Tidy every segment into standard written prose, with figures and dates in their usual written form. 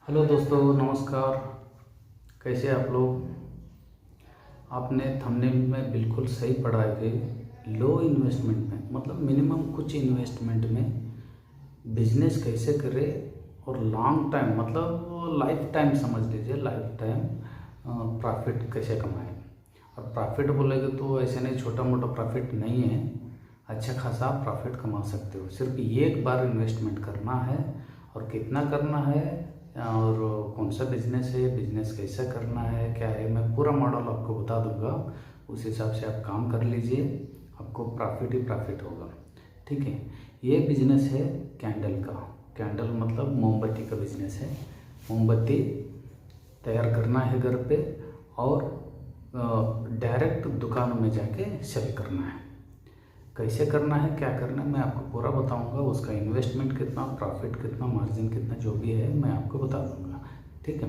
Hello दोस्तों, नमस्कार। कैसे आप लोग? आपने थंबनेल में बिल्कुल सही पढ़ा है कि लो इन्वेस्टमेंट में मतलब मिनिमम कुछ इन्वेस्टमेंट में बिजनेस कैसे करें और लॉन्ग टाइम मतलब लाइफ टाइम समझ लीजिए, लाइफ टाइम प्रॉफिट कैसे कमाएं। और प्रॉफिट बोलेगे तो ऐसे नहीं, छोटा मोटा प्रॉफिट नहीं है, अच्छा खासा आप प्रॉफिट कमा सकते हो। सिर्फ एक बार इन्वेस्टमेंट करना है और कितना करना है और कौन सा बिजनेस है, बिजनेस कैसा करना है, क्या है, मैं पूरा मॉडल आपको बता दूंगा। उस हिसाब से आप काम कर लीजिए, आपको प्रॉफिट ही प्रॉफिट होगा। ठीक है। ये बिजनेस है कैंडल का। कैंडल मतलब मोमबत्ती का बिजनेस है। मोमबत्ती तैयार करना है घर पे और डायरेक्ट दुकानों में जाके सेल करना है। कैसे करना है, क्या करना है, मैं आपको पूरा बताऊंगा। उसका इन्वेस्टमेंट कितना, प्रॉफिट कितना, मार्जिन कितना, जो भी है मैं आपको बता दूंगा। ठीक है।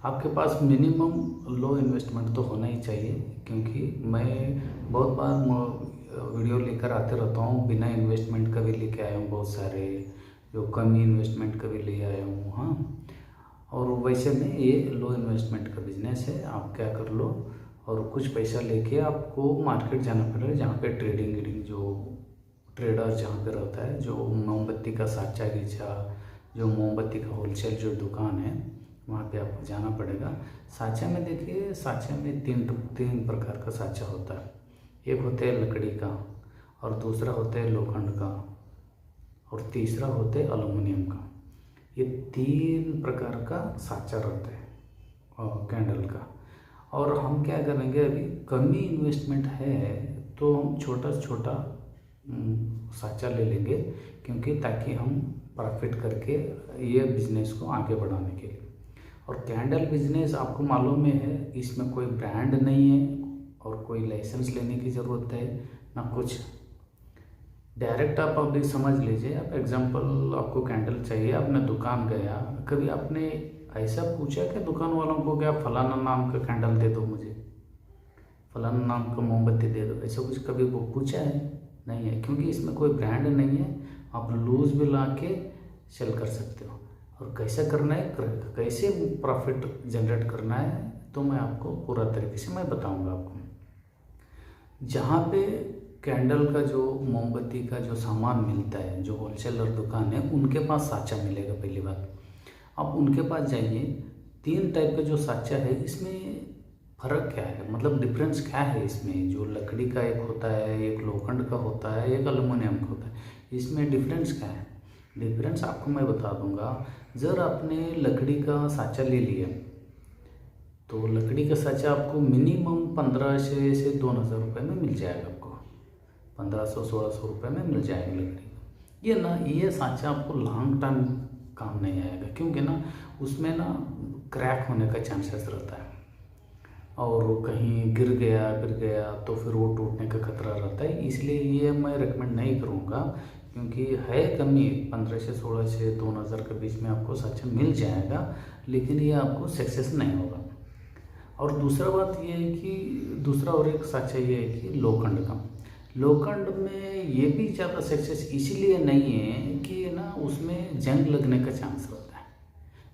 आपके पास मिनिमम लो इन्वेस्टमेंट तो होना ही चाहिए, क्योंकि मैं बहुत बार वीडियो लेकर आते रहता हूँ। बिना इन्वेस्टमेंट का भी लेके आया हूँ बहुत सारे, जो कम इन्वेस्टमेंट का भी ले आया हूँ। हाँ, और वैसे में ये लो इन्वेस्टमेंट का बिजनेस है। आप क्या कर लो और कुछ पैसा लेके आपको मार्केट जाना पड़ेगा, जहाँ पे ट्रेडिंग जो ट्रेडर जहाँ पे रहता है, जो मोमबत्ती का साचा गीचा, जो मोमबत्ती का होलसेल जो दुकान है, वहाँ पे आपको जाना पड़ेगा। साचा में देखिए, साचा में तीन प्रकार का साचा होता है। एक होता है लकड़ी का, और दूसरा होता है लोखंड का, और तीसरा होता है एल्युमिनियम का। ये तीन प्रकार का साचा रहता है कैंडल का। और हम क्या करेंगे, अभी कमी इन्वेस्टमेंट है तो हम छोटा से छोटा साचा ले लेंगे, क्योंकि ताकि हम प्रॉफिट करके ये बिज़नेस को आगे बढ़ाने के लिए। और कैंडल बिजनेस आपको मालूम है, इसमें कोई ब्रांड नहीं है और कोई लाइसेंस लेने की ज़रूरत है ना कुछ। डायरेक्ट आप अभी समझ लीजिए, आप एग्जांपल, आपको कैंडल चाहिए, आपने दुकान गया, कभी आपने ऐसा पूछा कि दुकान वालों को क्या फलाना नाम का कैंडल दे दो मुझे, फलाना नाम का मोमबत्ती दे दो, ऐसा कुछ कभी वो पूछा है? नहीं है, क्योंकि इसमें कोई ब्रांड नहीं है। आप लूज भी ला के सेल कर सकते हो। और कैसे करना है, कैसे प्रॉफिट जनरेट करना है, तो मैं आपको पूरा तरीके से मैं बताऊंगा आपको। जहाँ पे कैंडल का जो मोमबत्ती का जो सामान मिलता है, जो होलसेलर दुकान है, उनके पास साचा मिलेगा। पहली बात, आप उनके पास जाइए। तीन टाइप का जो साचा है, इसमें फ़र्क क्या है, मतलब डिफरेंस क्या है इसमें? जो लकड़ी का एक होता है, एक लोखंड का होता है, एक एल्युमिनियम का होता है, इसमें डिफरेंस क्या है? डिफरेंस आपको मैं बता दूंगा। जब आपने लकड़ी का साचा ले लिया, तो लकड़ी का साचा आपको मिनिमम 1500 से 2000 रुपये में मिल जाएगा। आपको 1500-1600 रुपये में मिल जाएगा लकड़ी। ये साचा आपको लॉन्ग टाइम काम नहीं आएगा, क्योंकि ना उसमें ना क्रैक होने का चांसेस रहता है, और कहीं गिर गया तो फिर वो टूटने का खतरा रहता है। इसलिए ये मैं रेकमेंड नहीं करूँगा, क्योंकि है कमी 15 से 16 से 2000 के बीच में आपको साचा मिल जाएगा, लेकिन ये आपको सक्सेस नहीं होगा। और दूसरा बात ये है कि दूसरा और एक साचा ये है कि लोखंड का। लोखंड में ये भी ज़्यादा सक्सेस इसीलिए नहीं है कि ना उसमें जंग लगने का चांस रहता है।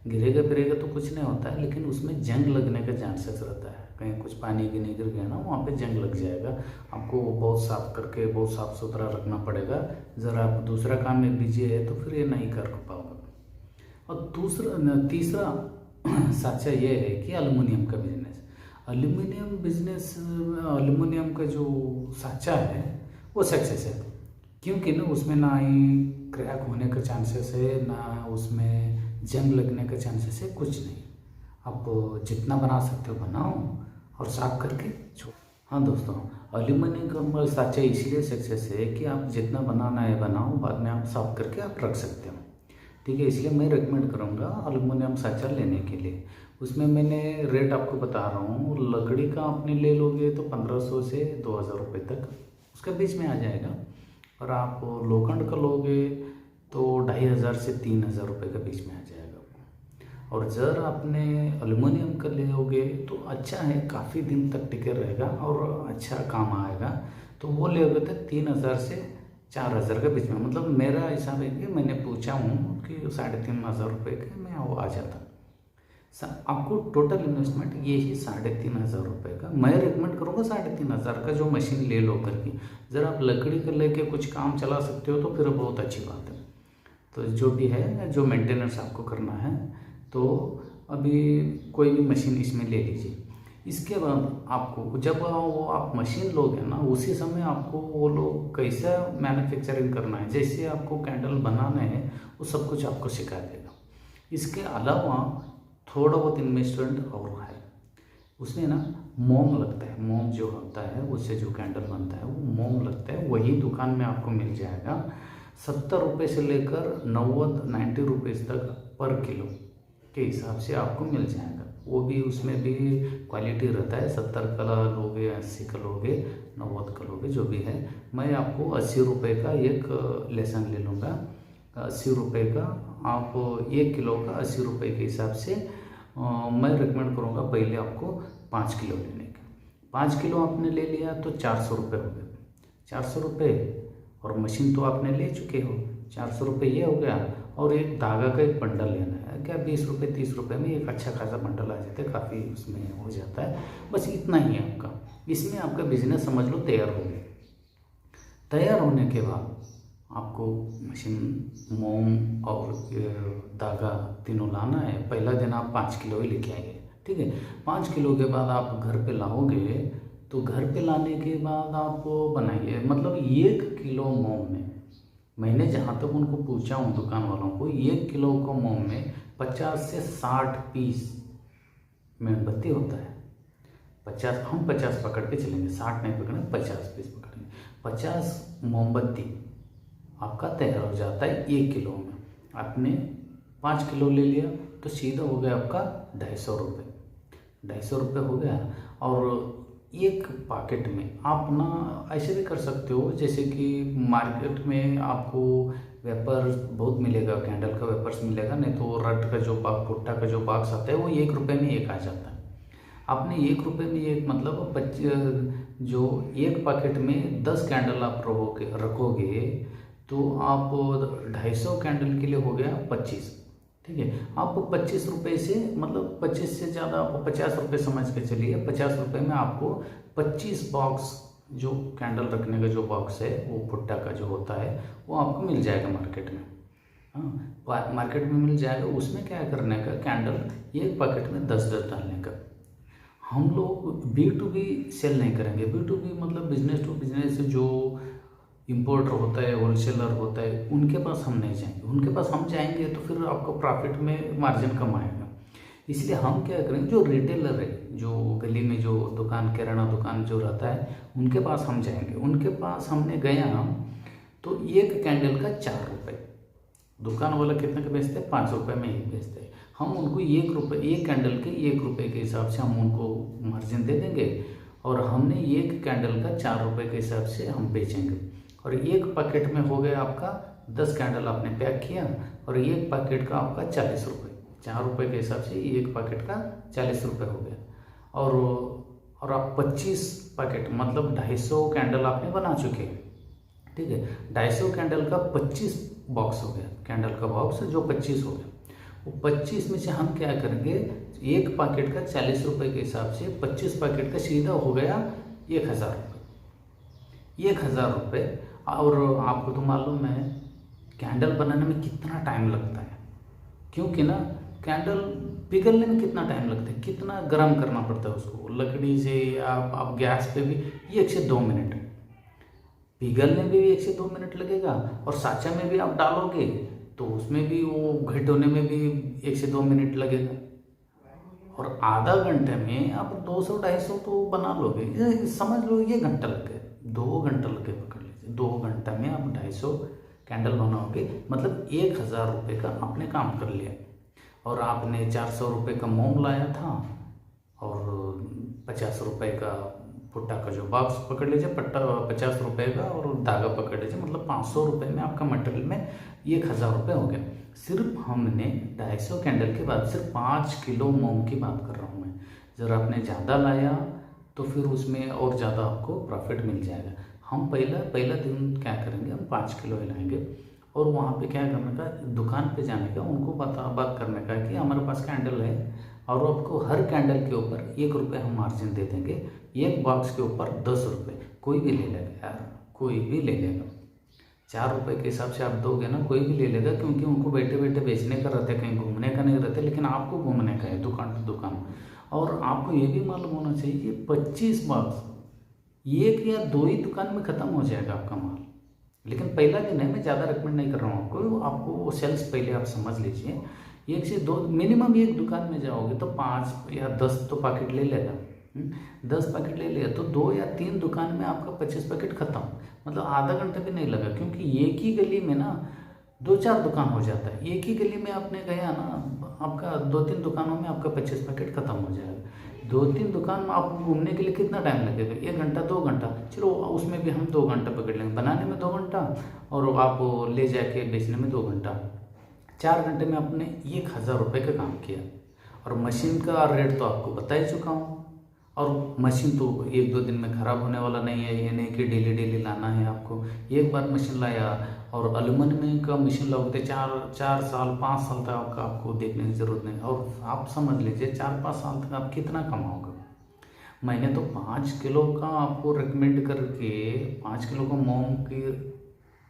गिरेगा फिरेगा तो कुछ नहीं होता है, लेकिन उसमें जंग लगने का चांसेस रहता है। कहीं कुछ पानी गिनी गिर गया ना, वहाँ पे जंग लग जाएगा। आपको बहुत साफ करके बहुत साफ़ सुथरा रखना पड़ेगा। ज़रा आप दूसरा काम में बिजी है तो फिर ये नहीं कर पाओगे। और तीसरा साचा ये है कि एल्युमिनियम का बिजनेस। एल्युमिनियम का जो साचा है वो सक्सेस है, क्योंकि ना उसमें ना ही क्रैक होने का चांसेस है, ना उसमें जंग लगने का चांसेस है, कुछ नहीं। आप जितना बना सकते हो बनाओ और साफ करके छोड़ो। हाँ दोस्तों, एल्युमिनियम का साचा इसलिए सक्सेस है कि आप जितना बनाना है बनाओ, बाद में आप साफ करके आप रख सकते हो। ठीक है, इसलिए मैं रेकमेंड करूँगा एल्युमिनियम साचा लेने के लिए। उसमें मैंने रेट आपको बता रहा हूँ। लकड़ी का आपने ले लोगे तो 1500 से 2000 रुपये तक उसके बीच में आ जाएगा, और आप लोखंड का लोगे तो 2500 से 3000 रुपये के बीच में आ जाएगा आपको। और जब आपने एल्युमिनियम का लोगे तो अच्छा है, काफ़ी दिन तक टिके रहेगा और अच्छा काम आएगा। तो वो लोगे तो 3000 से 4000 के बीच में, मतलब मेरा हिसाब है कि मैंने पूछा हूँ कि 3500 रुपये के में वो आ जाता। आपको टोटल इन्वेस्टमेंट ये ही 3,500 का। मैं रिकमेंड करूँगा 3,500 का जो मशीन ले लो करके। ज़रा आप लकड़ी का लेके कुछ काम चला सकते हो तो फिर बहुत अच्छी बात है। तो जो भी है, जो मेंटेनेंस आपको करना है, तो अभी कोई भी मशीन इसमें ले लीजिए। इसके बाद आपको जब वो आप मशीन लोगे ना, उसी समय आपको वो लोग कैसा मैन्युफैक्चरिंग करना है, जैसे आपको कैंडल बनाना है, वो सब कुछ आपको सिखा देगा। इसके अलावा थोड़ा बहुत इन्वेस्टमेंट और है उसमें ना, मोम लगता है। मोम जो होता है उससे जो कैंडल बनता है वो मोम लगता है, वही दुकान में आपको मिल जाएगा। 70 रुपये से लेकर 90 रुपीज़ तक पर किलो के हिसाब से आपको मिल जाएगा। वो भी उसमें भी क्वालिटी रहता है, 70 का लोगे, 80 का लोगे, 90 का लोगे, जो भी है। मैं आपको 80 रुपये का एक लेसन ले लूँगा। 80 रुपये का आप 1 किलो का 80 रुपये के हिसाब से मैं रिकमेंड करूँगा पहले आपको 5 किलो लेने का। 5 किलो आपने ले लिया तो 400 रुपये हो गए। 400 रुपये और मशीन तो आपने ले चुके हो, 400 रुपये ये हो गया। और एक धागा का एक बंडल लेना है, क्या 20 रुपये 30 रुपये में एक अच्छा खासा बंडल आ जाता है, काफ़ी उसमें हो जाता है। बस इतना ही है आपका। इसमें आपका बिजनेस समझ लो तैयार हो गया। तैयार होने के बाद आपको मशीन, मोम और धागा तीनों लाना है। पहला दिन आप 5 किलो ही लेके आइए, ठीक है। 5 किलो के बाद आप घर पे लाओगे, तो घर पे लाने के बाद आप बनाइए, मतलब 1 किलो मोम में, मैंने जहाँ तक उनको पूछा हूँ दुकान वालों को, 1 किलो को मोम में 50 से 60 पीस मेणबत्ती होता है। 50, हम 50 पकड़ के चलेंगे, 60 नहीं पकड़ेंगे, 50 पीस पकड़ेंगे। 50 मोमबत्ती आपका तैयार हो जाता है 1 किलो में। आपने 5 किलो ले लिया तो सीधा हो गया आपका 250 रुपये। 250 रुपये हो गया। और एक पैकेट में आप ना ऐसे भी कर सकते हो, जैसे कि मार्केट में आपको वेपर्स बहुत मिलेगा, कैंडल का वेपर्स मिलेगा, नहीं तो रट का जो भुट्टा का जो बॉक्स आता है वो 1 रुपये में एक आ जाता है। आपने 1 रुपये में एक, मतलब जो एक पैकेट में 10 कैंडल आप रखोगे तो आप 250 कैंडल के लिए हो गया 25, ठीक है। आपको 25 रुपये से, मतलब 25 से ज़्यादा, आपको 50 रुपये समझ के चलिए। 50 रुपये में आपको 25 बॉक्स, जो कैंडल रखने का जो बॉक्स है वो भुट्टा का जो होता है वो आपको मिल जाएगा मार्केट में। हाँ, मार्केट में मिल जाएगा। उसमें क्या करने का, कैंडल एक पैकेट में 10-10 डालने का। हम लोग B2B सेल नहीं करेंगे। B2B मतलब बिजनेस टू बिजनेस, जो इम्पोर्टर होता है, होलसेलर होता है, उनके पास हम नहीं जाएंगे। उनके पास हम जाएंगे तो फिर आपको प्रॉफिट में मार्जिन कम आएगा। इसलिए हम क्या करेंगे, जो रिटेलर है, जो गली में जो दुकान, किराना दुकान जो रहता है, उनके पास हम जाएंगे। उनके पास हमने गया तो एक कैंडल का 4 रुपये, दुकान वाला कितने का बेचते हैं, 5 रुपये में एक बेचते हैं। हम उनको 1 रुपये, एक कैंडल के 1 रुपये के हिसाब से हम उनको मार्जिन दे देंगे, और हमने एक कैंडल का 4 रुपये के हिसाब से हम बेचेंगे। और एक पैकेट में हो गया आपका 10 कैंडल आपने पैक किया, और एक पैकेट का आपका 40 रुपये, 4 रुपये के हिसाब से एक पैकेट का 40 रुपये हो गया। और आप 25 पैकेट, मतलब 250 कैंडल आपने बना चुके हैं, ठीक है। 250 कैंडल का 25 बॉक्स हो गया, कैंडल का बॉक्स जो 25 हो गया। वो 25 में से हम क्या करेंगे, एक पैकेट का 40 रुपये के हिसाब से 25 पैकेट का सीधा हो गया 1000 रुपये। 1000 रुपये। और आपको तो मालूम है कैंडल बनाने में कितना टाइम लगता है, क्योंकि ना कैंडल पिघलने में कितना टाइम लगता है, कितना गर्म करना पड़ता है उसको लकड़ी से। आप गैस पे भी 1 से 2 मिनट, पिघलने में भी 1 से 2 मिनट लगेगा, और साँचा में भी आप डालोगे तो उसमें भी वो घट होने में भी 1 से 2 मिनट लगेगा। और आधा घंटे में आप 200-250 तो बना लोगे, ये समझ लो ये घंटा लगे, 2 घंटा लगे, पकड़ लीजिए 2 घंटा में आप 250 कैंडल बनाओगे, मतलब 1000 रुपये का आपने काम कर लिया। और आपने 400 रुपये का मोम लाया था, और 50 रुपये का भुट्टा का जो बॉक्स पकड़ लीजिए, 50 रुपये का, और धागा पकड़ लीजिए, मतलब 500 रुपये में आपका मटेरियल में 1000 रुपये हो गया। सिर्फ हमने 250 कैंडल के बाद सिर्फ 5 किलो मोम की बात कर रहा हूँ मैं। जब आपने ज़्यादा लाया तो फिर उसमें और ज़्यादा आपको प्रॉफिट मिल जाएगा। हम पहला दिन क्या करेंगे, हम 5 किलो ही लाएंगे, और वहाँ पे क्या करने का, दुकान पे जाने का, उनको बात करने का कि हमारे पास कैंडल है और आपको हर कैंडल के ऊपर 1 रुपये हम मार्जिन दे देंगे। एक बॉक्स के ऊपर 10 रुपये, कोई भी ले लेगा यार, कोई भी ले लेगा। 4 रुपये के हिसाब से आप दोगे ना, कोई भी ले लेगा, क्योंकि उनको बैठे बैठे बेचने का रहता है, कहीं घूमने का नहीं रहता, लेकिन आपको घूमने का है दुकान टू दुकान। और आपको ये भी मालूम होना चाहिए 25 बॉक्स एक या 2 ही दुकान में ख़त्म हो जाएगा आपका माल। लेकिन पहला दिन है, मैं ज़्यादा रिकमेंड नहीं कर रहा हूँ आपको वो सेल्स पहले आप समझ लीजिए। 1 से 2 मिनिमम एक दुकान में जाओगे तो 5 या 10 तो पैकेट ले लेगा। 10 पैकेट ले लिया तो 2 या 3 दुकान में आपका 25 पैकेट खत्म, मतलब आधा घंटा भी नहीं लगा, क्योंकि एक ही गली में ना 2-4 दुकान हो जाता है। एक ही गली में आपने गया ना, आपका 2-3 दुकानों में आपका 25 पैकेट खत्म हो जाएगा। 2-3 दुकान में आपको घूमने के लिए कितना टाइम लगेगा? 1 घंटा 2 घंटा, चलो उसमें भी हम 2 घंटा पकड़ लेंगे, बनाने में 2 घंटा और आप ले जाके बेचने में 2 घंटा। 4 घंटे में आपने 1000 रुपये का काम किया। और मशीन का रेट तो आपको बता ही चुका हूँ। और मशीन तो 1-2 दिन में ख़राब होने वाला नहीं है, ये नहीं कि डेली डेली लाना है आपको। एक बार मशीन लाया और एल्यूमिनियम का मशीन लाओगे तो 4 साल 5 साल तक आपको देखने की ज़रूरत नहीं। और आप समझ लीजिए 4-5 साल तक आप कितना कमाओगे। मैंने तो 5 किलो का आपको रिकमेंड करके 5 किलो का मोम की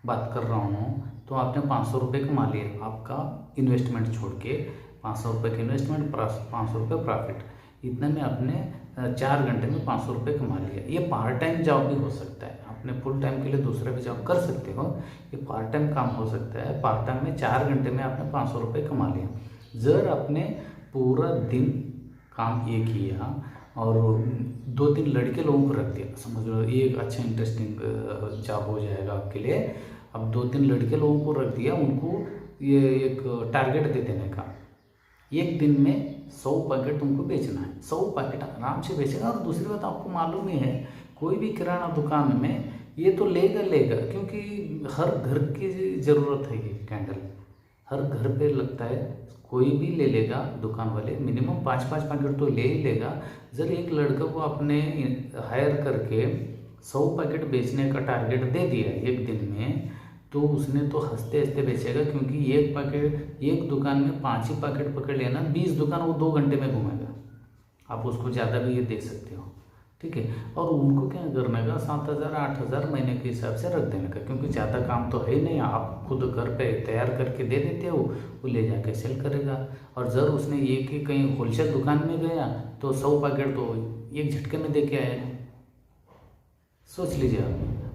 बात कर रहा हूँ, तो आपने 500 रुपये कमा लिए आपका इन्वेस्टमेंट छोड़ के। 500 रुपये का इन्वेस्टमेंट, 500 रुपये प्रॉफिट, इतने में आपने 4 घंटे में 500 रुपये कमा लिया। ये पार्ट टाइम जॉब भी हो सकता है, आपने फुल टाइम के लिए दूसरा भी जॉब कर सकते हो, ये पार्ट टाइम काम हो सकता है। पार्ट टाइम में 4 घंटे में आपने 500 रुपये कमा लिया। जर आपने पूरा दिन काम ये किया और 2-3 लड़के लोगों को रख दिया, समझ लो ये एक अच्छा इंटरेस्टिंग जॉब हो जाएगा आपके लिए। अब 2-3 लड़के लोगों को रख दिया, उनको ये एक टारगेट दे देने का, एक दिन में 100 पैकेट तुमको बेचना है। 100 पैकेट आराम से बेचेगा। और दूसरी बात आपको मालूम ही है, कोई भी किराना दुकान में ये तो लेगा, क्योंकि हर घर की ज़रूरत है ये कैंडल, हर घर पे लगता है, कोई भी ले लेगा दुकान वाले, मिनिमम 5-5 पैकेट तो ले ही लेगा। जब एक लड़का को आपने हायर करके 100 पैकेट बेचने का टारगेट दे दिया एक दिन में, तो उसने तो हंसते हंसते बेचेगा, क्योंकि एक पैकेट, एक दुकान में 5 ही पैकेट पकड़ लेना, 20 दुकान वो 2 घंटे में घूमेगा। आप उसको ज़्यादा भी ये दे सकते हो, ठीक है। और उनको क्या करने का 7,000-8,000 महीने के हिसाब से रख देने का, क्योंकि ज़्यादा काम तो है ही नहीं, आप खुद घर पे तैयार करके दे देते हो, वो ले जाके सेल करेगा। और जब उसने ये कि कहीं होलसेल दुकान में गया तो 100 पैकेट तो एक झटके में दे के आएगा। सोच लीजिए,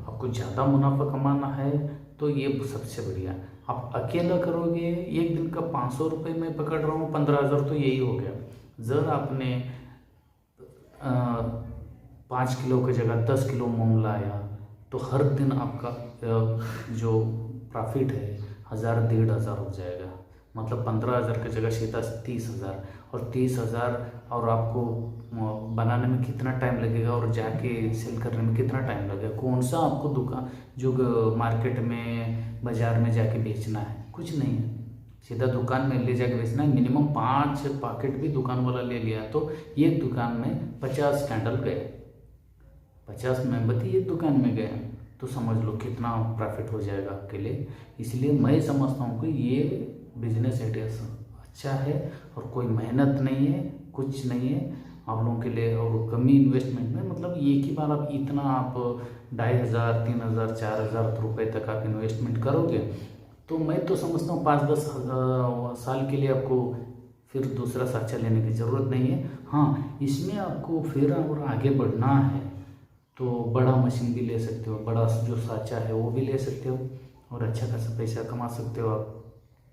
आपको ज़्यादा मुनाफा कमाना है तो ये सबसे बढ़िया। आप अकेला करोगे, एक दिन का 500 रुपये में पकड़ रहा हूँ, 15,000 तो यही हो गया। जब आपने 5 किलो की जगह 10 किलो मोम लाया, तो हर दिन आपका जो प्रॉफिट है 1,000-1,500 हो जाएगा। मतलब 15,000 की जगह सीधा 30,000। और 30,000 और आपको बनाने में कितना टाइम लगेगा और जाके सेल करने में कितना टाइम लगेगा? कौन सा आपको दुकान जो मार्केट में बाज़ार में जाके बेचना है? कुछ नहीं है, सीधा दुकान में ले जाके बेचना है। मिनिमम 5 पैकेट भी दुकान वाला ले लिया तो एक दुकान में 50 कैंडल गए, 50 मोमबत्ती एक दुकान में गए, तो समझ लो कितना प्रॉफिट हो जाएगा आपके लिए। इसलिए मैं समझता हूँ कि ये बिजनेस आइडिया अच्छा है और कोई मेहनत नहीं है, कुछ नहीं है आप लोगों के लिए, और कमी इन्वेस्टमेंट में, मतलब एक ही बार आप इतना आप 2,500, 3,000, 4,000 रुपये तक आप इन्वेस्टमेंट करोगे, तो मैं तो समझता हूँ 5-10 साल के लिए आपको फिर दूसरा साँचा लेने की ज़रूरत नहीं है। हाँ, इसमें आपको फिर और आगे बढ़ना है तो बड़ा मशीन भी ले सकते हो, बड़ा जो साँचा है वो भी ले सकते हो और अच्छा खासा पैसा कमा सकते हो आप।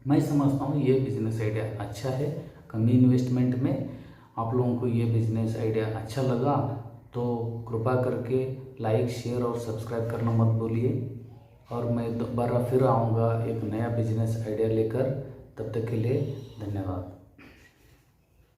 मैं समझता हूँ ये बिज़नेस आइडिया अच्छा है, कमी इन्वेस्टमेंट में। आप लोगों को ये बिज़नेस आइडिया अच्छा लगा तो कृपा करके लाइक, शेयर और सब्सक्राइब करना मत भूलिए। और मैं दोबारा फिर आऊँगा एक नया बिज़नेस आइडिया लेकर, तब तक के लिए धन्यवाद।